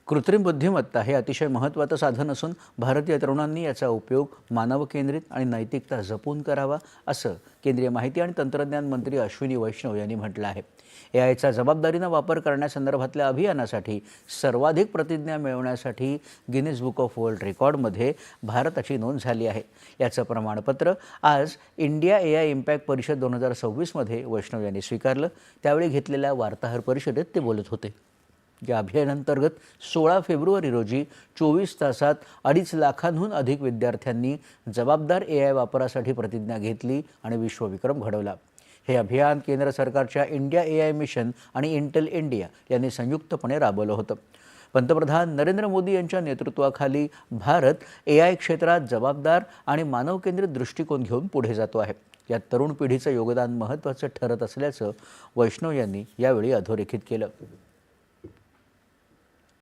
कृत्रिम बुद्धिमत्ता हे अतिशय महत्त्वाचं साधन असून भारतीय तरुणांनी याचा उपयोग मानवकेंद्रित आणि नैतिकता जपून करावा, असं केंद्रीय माहिती आणि तंत्रज्ञान मंत्री अश्विनी वैष्णव यांनी म्हटलं आहे. एआयचा जबाबदारीनं वापर करण्यासंदर्भातल्या अभियानासाठी सर्वाधिक प्रतिज्ञा मिळवण्यासाठी गिनीज बुक ऑफ वर्ल्ड रेकॉर्डमध्ये भारताची नोंद झाली आहे. याचं प्रमाणपत्र आज इंडिया एआय इम्पॅक्ट परिषद 2026मध्ये वैष्णव यांनी स्वीकारलं. त्यावेळी घेतलेल्या वार्ताहर परिषदेत ते बोलत होते. या अभियानांतर्गत 16 फेब्रुवारी रोजी 24 तासात 2.5 लाखांहून अधिक विद्यार्थ्यांनी जबाबदार एआय वापरासाठी प्रतिज्ञा घेतली आणि विश्वविक्रम घडवला. हे अभियान केंद्र सरकारच्या इंडिया एआय मिशन आणि इंटेल इंडिया यांनी संयुक्तपणे राबवलं होतं. पंतप्रधान नरेंद्र मोदी यांच्या नेतृत्वाखाली भारत एआय क्षेत्रात जबाबदार आणि मानवकेंद्रित दृष्टिकोन घेऊन पुढे जातो आहे. यात तरुण पिढीचं योगदान महत्त्वाचं ठरत असल्याचं वैष्णव यांनी यावेळी अधोरेखित केलं.